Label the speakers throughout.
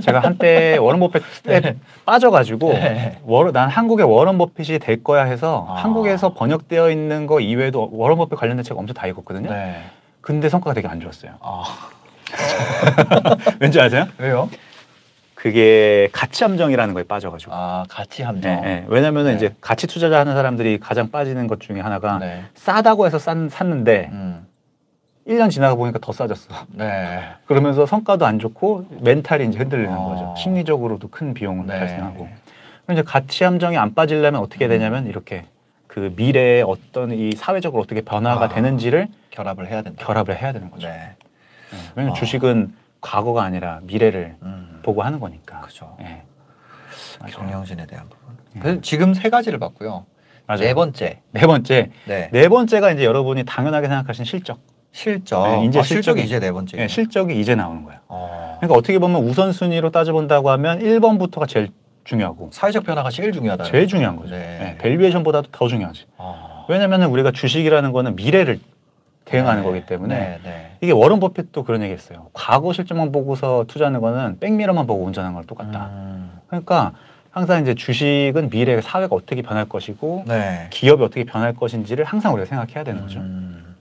Speaker 1: 제가 한때 워런 버핏에
Speaker 2: 네.
Speaker 1: 빠져가지고
Speaker 2: 네.
Speaker 1: 난 한국의 워런 버핏이 될 거야 해서 한국에서 번역되어 있는 거 이외에도 워런 버핏 관련된 책 엄청 다 읽었거든요.
Speaker 2: 네.
Speaker 1: 근데 성과가 되게 안 좋았어요. 왠지 아세요?
Speaker 2: 왜요?
Speaker 1: 그게 가치 함정이라는 거에 빠져가지고.
Speaker 2: 가치 함정.
Speaker 1: 네. 왜냐면은 이제 가치 투자자 하는 사람들이 가장 빠지는 것 중에 하나가 싸다고 해서 샀는데 1년 지나가 보니까 더 싸졌어.
Speaker 2: 네.
Speaker 1: 그러면서 성과도 안 좋고 멘탈이 이제 흔들리는 거죠. 심리적으로도 큰 비용을
Speaker 2: 네.
Speaker 1: 발생하고. 그럼 이제 가치 함정이 안 빠지려면 어떻게 되냐면 이렇게 그 미래에 어떤 이 사회적으로 어떻게 변화가 되는지를
Speaker 2: 결합을 해야 된다.
Speaker 1: 결합을 해야 되는 거죠.
Speaker 2: 네.
Speaker 1: 왜냐면 주식은 과거가 아니라 미래를 보고 하는 거니까.
Speaker 2: 그렇죠.
Speaker 1: 네.
Speaker 2: 경영진에 대한 부분. 지금 세 가지를 봤고요.
Speaker 1: 맞아요.
Speaker 2: 네 번째.
Speaker 1: 네 번째가 이제 여러분이 당연하게 생각하신 실적.
Speaker 2: 실적.
Speaker 1: 이제
Speaker 2: 실적이 이제 네 번째.
Speaker 1: 네, 실적이 이제 나오는 거예요. 그러니까 어떻게 보면 우선순위로 따져본다고 하면 1번부터가 제일 중요하고
Speaker 2: 사회적 변화가 제일 중요하다.
Speaker 1: 제일 중요한 거죠. 네. 밸류에이션보다도 더 중요하지. 왜냐하면 우리가 주식이라는 거는 미래를 대응하는 거기 때문에 이게 워런 버핏도 그런 얘기했어요. 과거 실적만 보고서 투자하는 거는 백미러만 보고 운전하는 거랑 똑같다. 그러니까 항상 이제 주식은 미래의 사회가 어떻게 변할 것이고 기업이 어떻게 변할 것인지를 항상 우리가 생각해야 되는 거죠.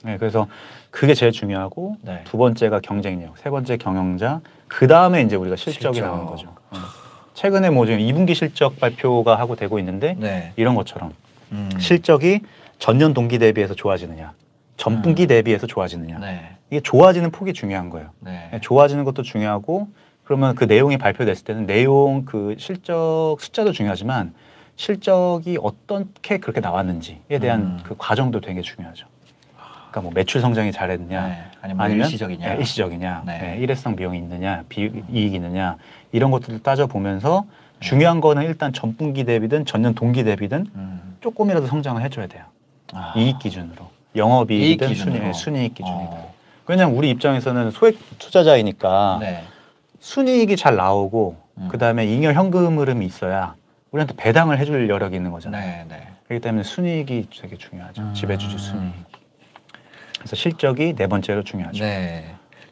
Speaker 1: 네, 그래서 그게 제일 중요하고 두 번째가 경쟁력, 세 번째 경영자, 그 다음에 이제 우리가 실적이 나오는 거죠. 최근에 뭐 지금 2분기 실적 발표가 하고 되고 있는데 이런 것처럼 실적이 전년 동기 대비해서 좋아지느냐, 전분기 대비해서 좋아지느냐, 이게 좋아지는 폭이 중요한 거예요. 좋아지는 것도 중요하고 그러면 그 내용이 발표됐을 때는 내용 그 실적 숫자도 중요하지만 실적이 어떻게 그렇게 나왔는지에 대한 그 과정도 되게 중요하죠. 그러니까 뭐 매출 성장이 잘했느냐, 아니면
Speaker 2: 일시적이냐,
Speaker 1: 일시적이냐, 일회성 비용이 있느냐, 이익이 있느냐 이런 것들을 따져보면서 중요한 거는 일단 전분기 대비든 전년 동기 대비든 조금이라도 성장을 해줘야 돼요. 이익 기준으로, 영업이익이든 순이익 기준이든. 왜냐하면 우리 입장에서는 소액 투자자이니까 순이익이 잘 나오고 그 다음에 잉여 현금 흐름이 있어야 우리한테 배당을 해줄 여력이 있는 거잖아요. 그렇기 때문에 순이익이 되게 중요하죠. 지배주주 순이익. 그래서 실적이 네 번째로 중요하죠.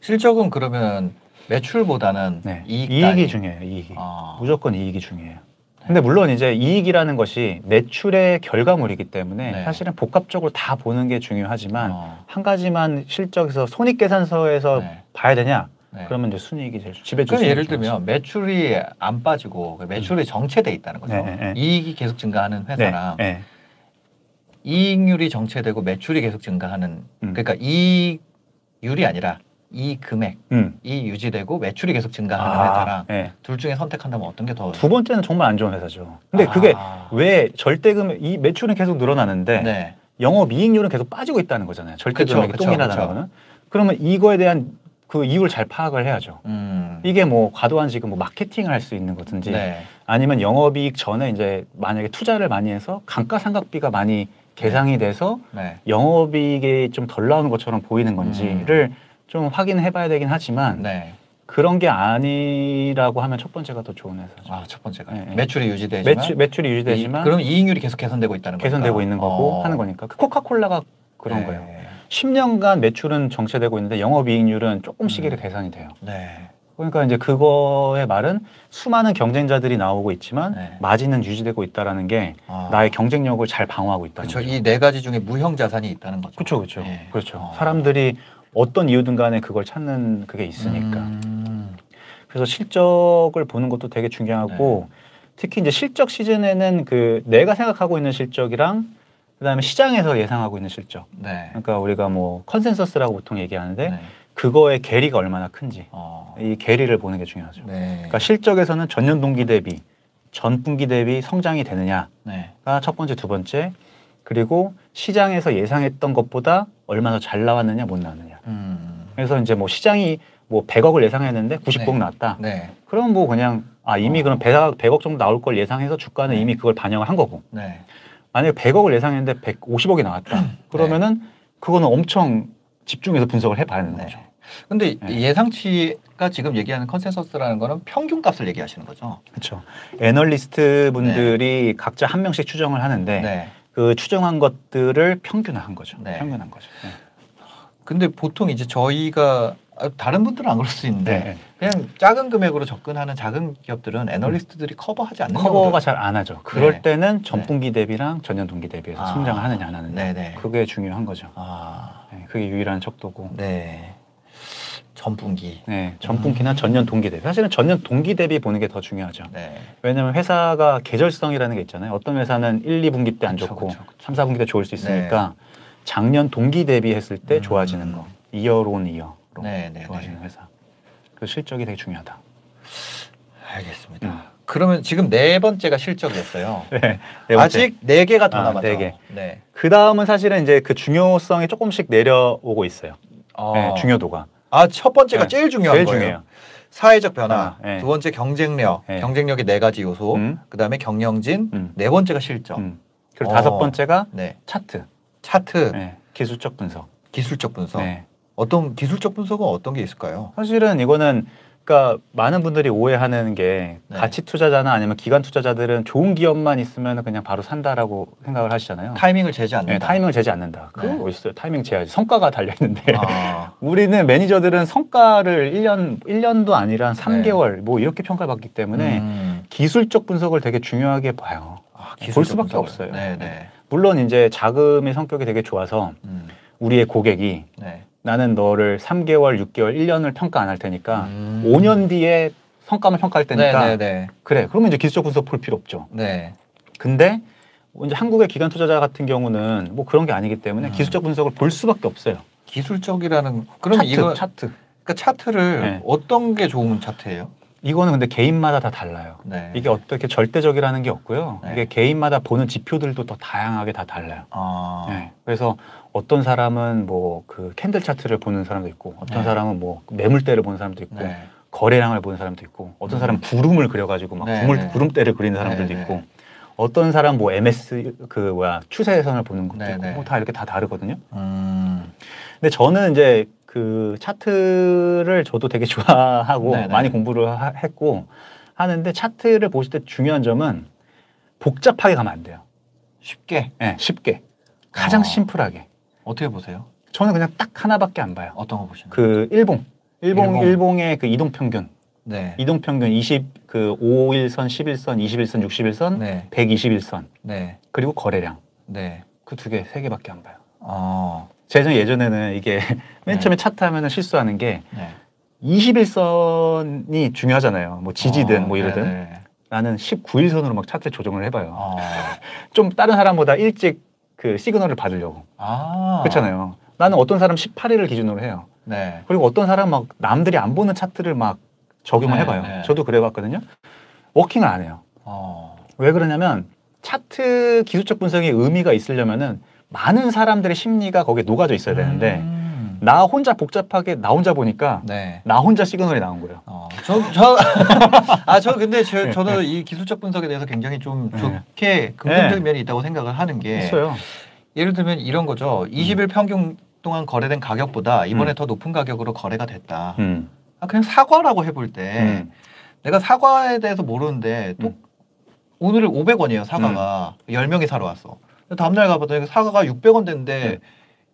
Speaker 2: 실적은 그러면 매출보다는
Speaker 1: 이익이 중요해요. 이익이. 무조건 이익이 중요해요. 근데 물론 이제 이익이라는 것이 매출의 결과물이기 때문에 사실은 복합적으로 다 보는 게 중요하지만 한 가지만 실적에서 손익계산서에서 봐야 되냐? 그러면 이제 순이익이 제일 지배주주.
Speaker 2: 그럼 예를 들면 매출이 안 빠지고 매출이 정체돼 있다는 거죠. 이익이 계속 증가하는 회사랑 이익률이 정체되고 매출이 계속 증가하는 그러니까 이익률이 아니라 이 금액이 유지되고 매출이 계속 증가하는 회사랑 둘 중에 선택한다면 어떤 게 더?
Speaker 1: 두 번째는 정말 안 좋은 회사죠. 근데 그게 왜 절대금액 이 매출은 계속 늘어나는데 영업이익률은 계속 빠지고 있다는 거잖아요. 절대금액이 똥이라는 거는. 그러면 이거에 대한 그 이유를 잘 파악을 해야죠. 이게 뭐 과도한 지금 뭐 마케팅을 할 수 있는 거든지 아니면 영업이익 전에 이제 만약에 투자를 많이 해서 감가상각비가 많이 계상이 돼서 영업이익이 좀 덜 나오는 것처럼 보이는 건지를 좀 확인해 봐야 되긴 하지만 그런 게 아니라고 하면 첫 번째가 더 좋은 회사죠.
Speaker 2: 첫 번째가 매출이 유지되지만
Speaker 1: 매출이 유지되지만
Speaker 2: 그럼 이익률이 계속 개선되고 있다는 거니까.
Speaker 1: 개선되고 있는 거고 하는 거니까. 코카콜라가 그런 거예요. 10년간 매출은 정체되고 있는데 영업이익률은 조금씩 이렇게 개선이 돼요. 그러니까 이제 그거의 말은 수많은 경쟁자들이 나오고 있지만 마진은 유지되고 있다라는 게 나의 경쟁력을 잘 방어하고 있다는 거죠.
Speaker 2: 이 네 가지 중에 무형 자산이 있다는 거죠.
Speaker 1: 그렇죠. 사람들이 어떤 이유든 간에 그걸 찾는 그게 있으니까. 그래서 실적을 보는 것도 되게 중요하고 특히 이제 실적 시즌에는 그 내가 생각하고 있는 실적이랑 그다음에 시장에서 예상하고 있는 실적. 그러니까 우리가 뭐 컨센서스라고 보통 얘기하는데 그거의 괴리가 얼마나 큰지 이 괴리를 보는 게 중요하죠. 그러니까 실적에서는 전년 동기 대비, 전분기 대비 성장이 되느냐가 첫 번째, 두 번째. 그리고 시장에서 예상했던 것보다 얼마나 잘 나왔느냐, 못 나왔느냐. 그래서 이제 뭐 시장이 뭐 100억을 예상했는데 90억 나왔다. 그럼 뭐 그냥 이미 그럼 100억 정도 나올 걸 예상해서 주가는 이미 그걸 반영을 한 거고. 만약에 100억을 예상했는데 150억이 나왔다. 그러면은 그거는 엄청 집중해서 분석을 해봐야 되는 거죠.
Speaker 2: 근데 예상치가 지금 얘기하는 컨센서스라는 거는 평균값을 얘기하시는 거죠.
Speaker 1: 그렇죠. 애널리스트 분들이 각자 한 명씩 추정을 하는데 그 추정한 것들을 평균화한 거죠. 평균한 거죠.
Speaker 2: 근데 보통 이제 저희가 다른 분들은 안 그럴 수 있는데 그냥 작은 금액으로 접근하는 작은 기업들은 애널리스트들이 커버하지 않는
Speaker 1: 커버가 잘 안 하죠. 그럴 때는 전분기 대비랑 전년 동기 대비해서 성장을 하느냐 안 하느냐. 그게 중요한 거죠. 그게 유일한 척도고.
Speaker 2: 네. 전분기.
Speaker 1: 네, 전분기나 전년 동기 대비. 사실은 전년 동기 대비 보는 게 더 중요하죠. 왜냐하면 회사가 계절성이라는 게 있잖아요. 어떤 회사는 1, 2분기 때 안 좋고 3, 4분기 때 좋을 수 있으니까 작년 동기 대비했을 때 좋아지는 거. 이어로 온 이어로 좋아지는 회사. 그 실적이 되게 중요하다.
Speaker 2: 알겠습니다. 그러면 지금 4번째가 실적이었어요. 네 번째. 아직 4개가 더 남았죠.
Speaker 1: 4개. 그 다음은 사실은 이제 그 중요성이 조금씩 내려오고 있어요. 중요도가.
Speaker 2: 첫 번째가 제일 중요한 거예요. 중요해요. 사회적 변화, 두 번째 경쟁력, 경쟁력의 4가지 요소, 그 다음에 경영진, 4번째가 실적.
Speaker 1: 그리고 5번째가 차트. 기술적 분석.
Speaker 2: 기술적 분석. 어떤 기술적 분석은 어떤 게 있을까요?
Speaker 1: 사실은 이거는 그러니까 많은 분들이 오해하는 게 가치 투자자나 아니면 기관 투자자들은 좋은 기업만 있으면 그냥 바로 산다라고 생각을 하시잖아요.
Speaker 2: 타이밍을 재지 않는다.
Speaker 1: 타이밍을 재지 않는다. 그거 뭐 있어요. 타이밍 재야지. 성과가 달려 있는데 우리는 매니저들은 성과를 1년도 아니라 한 3개월 뭐 이렇게 평가받기 때문에 기술적 분석을 되게 중요하게 봐요. 볼 수밖에 없어요. 물론 이제 자금의 성격이 되게 좋아서 우리의 고객이 나는 너를 3개월, 6개월, 1년을 평가 안 할 테니까 5년 뒤에 성과만 평가할 테니까 그래. 그러면 이제 기술적 분석 볼 필요 없죠. 근데 이제 한국의 기관 투자자 같은 경우는 뭐 그런 게 아니기 때문에 기술적 분석을 볼 수밖에 없어요.
Speaker 2: 기술적이라는 그러면
Speaker 1: 차트.
Speaker 2: 그러니까 차트를 어떤 게 좋은 차트예요?
Speaker 1: 이거는 근데 개인마다 다 달라요. 이게 어떻게 절대적이라는 게 없고요. 이게 개인마다 보는 지표들도 더 다양하게 다 달라요. 그래서 어떤 사람은 뭐 그 캔들 차트를 보는 사람도 있고, 어떤 사람은 뭐 매물대를 보는 사람도 있고, 거래량을 보는 사람도 있고, 어떤 사람은 구름을 그려가지고 막 구름대를 그리는 사람들도 있고, 어떤 사람 뭐 MS 추세선을 보는 것도 있고, 뭐 다 이렇게 다 다르거든요. 근데 저는 이제 그 차트를 저도 되게 좋아하고 많이 공부를 했고 하는데 차트를 보실 때 중요한 점은 복잡하게 가면 안 돼요.
Speaker 2: 쉽게?
Speaker 1: 네, 쉽게. 가장 심플하게.
Speaker 2: 어떻게 보세요?
Speaker 1: 저는 그냥 딱 하나밖에 안 봐요.
Speaker 2: 어떤 거 보시나요?
Speaker 1: 그 일봉의 그 이동평균. 이동평균 5일선, 11선, 21선, 61선, 121선. 그리고 거래량. 그 2개, 3개밖에 안 봐요. 제가 예전에는 이게 맨 처음에 차트 하면은 실수하는 게 21선이 중요하잖아요. 뭐 지지든 뭐 이러든. 나는 19일선으로 막 차트 조정을 해봐요. 좀 다른 사람보다 일찍 그 시그널을 받으려고. 그렇잖아요. 나는 어떤 사람 18일을 기준으로 해요. 그리고 어떤 사람 막 남들이 안 보는 차트를 막 적용을 해봐요. 저도 그래봤거든요. 워킹을 안 해요. 왜 그러냐면 차트 기술적 분석의 의미가 있으려면은 많은 사람들의 심리가 거기에 녹아져 있어야 되는데 나 혼자 복잡하게 나 혼자 보니까 나 혼자 시그널이 나온 거예요.
Speaker 2: 근데 저도 이 기술적 분석에 대해서 굉장히 좀 좋게 긍정적인 면이 있다고 생각을 하는 게
Speaker 1: 있어요.
Speaker 2: 예를 들면 이런 거죠. 20일 평균 동안 거래된 가격보다 이번에 더 높은 가격으로 거래가 됐다. 그냥 사과라고 해볼 때 내가 사과에 대해서 모르는데 또 오늘은 500원이에요. 사과가 10명이 사러 왔어. 다음날 가보더니 사과가 600원 됐는데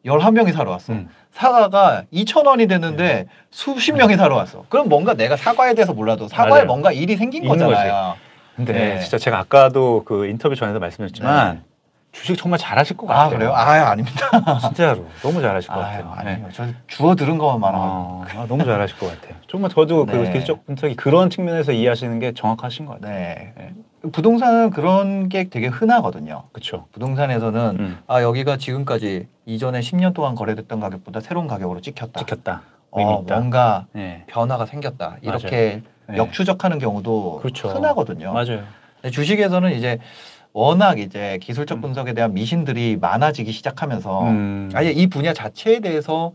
Speaker 2: 11명이 사러 왔어. 사과가 2,000원이 됐는데 수십 명이 사러 왔어. 그럼 뭔가 내가 사과에 대해서 몰라도 사과에 뭔가 일이 생긴 거잖아요.
Speaker 1: 근데 진짜 제가 아까도 그 인터뷰 전에도 말씀드렸지만 주식 정말 잘하실 것 같아요.
Speaker 2: 그래요? 아닙니다.
Speaker 1: 진짜로 너무 잘하실 것 같아요.
Speaker 2: 아니요. 저 주워 들은 것만 말하면
Speaker 1: 너무 잘하실 것 같아요. 정말 저도 그 기술적 분석이 그런 측면에서 이해하시는 게 정확하신 것 같아요.
Speaker 2: 부동산은 그런 게 되게 흔하거든요.
Speaker 1: 그렇죠.
Speaker 2: 부동산에서는 여기가 지금까지 이전에 10년 동안 거래됐던 가격보다 새로운 가격으로 찍혔다. 뭔가 변화가 생겼다. 이렇게 역추적하는 경우도 흔하거든요.
Speaker 1: 맞아요.
Speaker 2: 근데 주식에서는 이제 워낙 이제 기술적 분석에 대한 미신들이 많아지기 시작하면서 아예 이 분야 자체에 대해서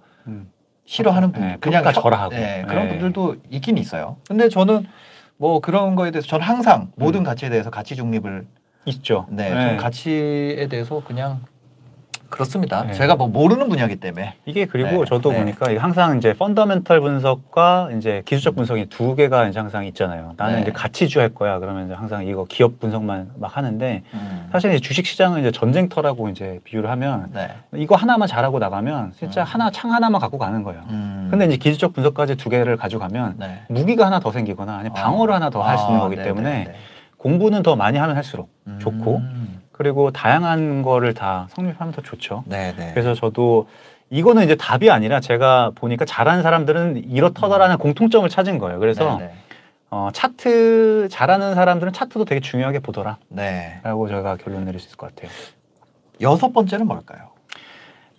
Speaker 2: 싫어하는 분들, 그냥
Speaker 1: 절하하고
Speaker 2: 그런 분들도 있긴 있어요. 근데 저는 뭐 그런 거에 대해서 저는 항상 모든 가치에 대해서 가치 중립을
Speaker 1: 있죠.
Speaker 2: 좀 가치에 대해서 그냥 그렇습니다. 네. 제가 뭐 모르는 분야이기 때문에
Speaker 1: 이게 그리고 저도 보니까 항상 이제 펀더멘털 분석과 이제 기술적 분석이 두 개가 이제 항상 있잖아요. 나는 이제 가치주 할 거야. 그러면 이제 항상 이거 기업 분석만 막 하는데 사실 이제 주식 시장은 이제 전쟁터라고 이제 비유를 하면 이거 하나만 잘하고 나가면 진짜 창 하나만 갖고 가는 거예요. 근데 이제 기술적 분석까지 두 개를 가져가면 무기가 하나 더 생기거나 아니면 방어를 하나 더 할 수 있는 거기 때문에 공부는 더 많이 하면 할수록 좋고. 그리고 다양한 거를 다 성립하면 더 좋죠. 그래서 저도 이거는 이제 답이 아니라 제가 보니까 잘하는 사람들은 이렇다라는 공통점을 찾은 거예요. 그래서 차트 잘하는 사람들은 차트도 되게 중요하게 보더라. 라고 제가 결론 내릴 수 있을 것 같아요.
Speaker 2: 여섯 번째는 뭘까요?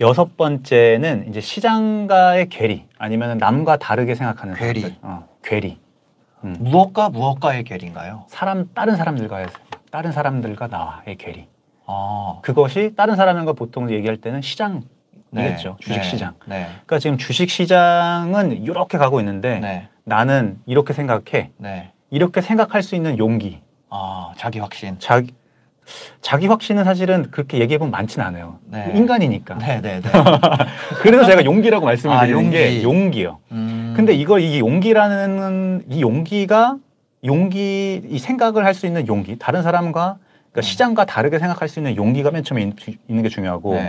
Speaker 1: 여섯 번째는 이제 시장가의 괴리 아니면 남과 다르게 생각하는
Speaker 2: 괴리.
Speaker 1: 사람들. 괴리.
Speaker 2: 무엇과의 괴리인가요?
Speaker 1: 다른 사람들과 나와의 괴리. 그것이 다른 사람과 보통 얘기할 때는 시장이겠죠. 주식시장. 그러니까 지금 주식시장은 이렇게 가고 있는데 나는 이렇게 생각해. 이렇게 생각할 수 있는 용기.
Speaker 2: 자기 확신.
Speaker 1: 자기 확신은 사실은 그렇게 얘기해보면 많지는 않아요. 인간이니까. 그래서 제가 용기라고 말씀을 드리는 게 용기요. 근데 이 용기라는 이 용기가 이 생각을 할 수 있는 용기, 다른 사람과 그러니까 시장과 다르게 생각할 수 있는 용기가 맨 처음에 있는 게 중요하고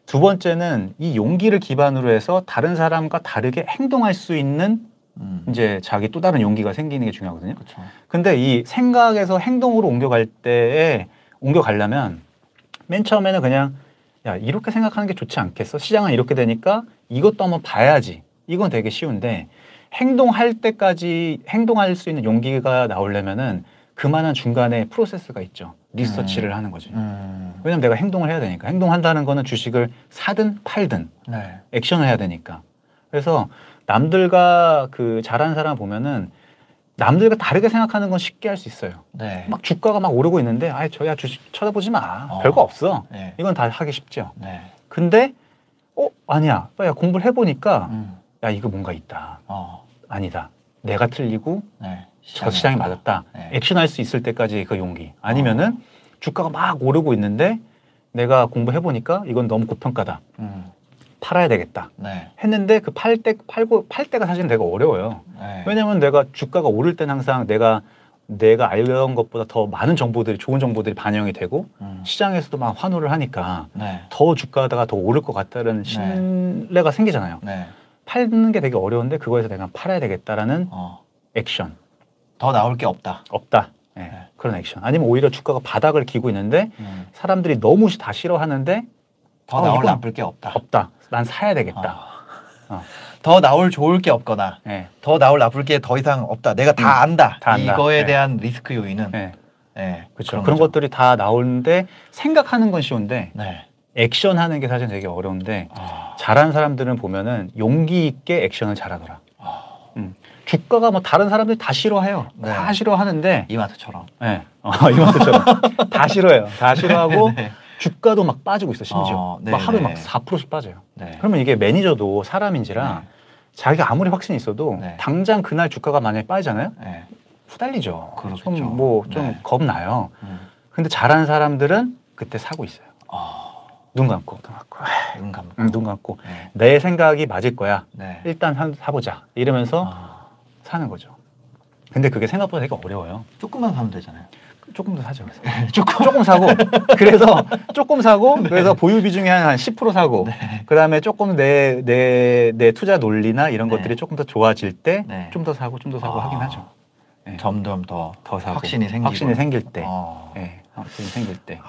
Speaker 1: 두 번째는 이 용기를 기반으로 해서 다른 사람과 다르게 행동할 수 있는 이제 자기 또 다른 용기가 생기는 게 중요하거든요. 근데 이 생각에서 행동으로 옮겨가려면 맨 처음에는 그냥 야 이렇게 생각하는 게 좋지 않겠어? 시장은 이렇게 되니까 이것도 한번 봐야지. 이건 되게 쉬운데 행동할 수 있는 용기가 나오려면은 그만한 중간에 프로세스가 있죠. 리서치를 하는 거죠. 왜냐면 내가 행동을 해야 되니까. 행동한다는 거는 주식을 사든 팔든 액션을 해야 되니까. 그래서 남들과 잘하는 사람 보면은 남들과 다르게 생각하는 건 쉽게 할 수 있어요. 막 주가가 막 오르고 있는데 저야 주식 쳐다보지 마. 별거 없어. 이건 다 하기 쉽죠. 근데 아니야. 야 공부를 해보니까 야 이거 뭔가 있다. 아니다. 내가 틀리고 저 시장이 맞았다. 액션할 수 있을 때까지 그 용기. 아니면은 주가가 막 오르고 있는데 내가 공부해보니까 이건 너무 고평가다. 팔아야 되겠다. 했는데 팔 때가 사실은 되게 어려워요. 왜냐면 내가 주가가 오를 때는 항상 내가 알던 것보다 더 많은 좋은 정보들이 반영이 되고 시장에서도 막 환호를 하니까 더 주가가 더 오를 것 같다는 신뢰가 생기잖아요. 팔는 게 되게 어려운데 그거에서 내가 팔아야 되겠다라는 액션.
Speaker 2: 더 나올 게 없다.
Speaker 1: 그런 액션. 아니면 오히려 주가가 바닥을 기고 있는데 사람들이 너무 다 싫어하는데
Speaker 2: 더 나쁠 게 없다.
Speaker 1: 난 사야 되겠다.
Speaker 2: 더 나올 좋을 게 없거나 더 나쁠 게 더 이상 없다. 내가 다 안다. 이거에 대한 리스크 요인은
Speaker 1: 그렇죠. 그런 것들이 다 나오는데 생각하는 건 쉬운데 액션하는 게 사실 되게 어려운데 잘하는 사람들은 보면은 용기 있게 액션을 잘하더라. 주가가 뭐 다른 사람들이 다 싫어해요. 다 싫어하는데
Speaker 2: 이마트처럼.
Speaker 1: 이마트처럼 다 싫어해요. 다 싫어하고 주가도 막 빠지고 있어. 심지어 막 하루에 막 4%씩 빠져요. 그러면 이게 매니저도 사람인지라 자기가 아무리 확신이 있어도 당장 그날 주가가 만약에 빠지잖아요. 후달리죠. 좀 겁나요. 근데 잘하는 사람들은 그때 사고 있어요. 눈 감고 내 생각이 맞을 거야. 일단 사보자 이러면서 사는 거죠. 근데 그게 생각보다 되게 어려워요.
Speaker 2: 조금만 사면 되잖아요.
Speaker 1: 조금 더 사죠. 그래서 조금 사고 그래서 보유 비중이 한 10% 사고 그다음에 조금 내 투자 논리나 이런 것들이 조금 더 좋아질 때 좀 더 사고 하긴 하죠.
Speaker 2: 점점 더
Speaker 1: 사고
Speaker 2: 확신이 생길 때.
Speaker 1: 확신이 생길 때.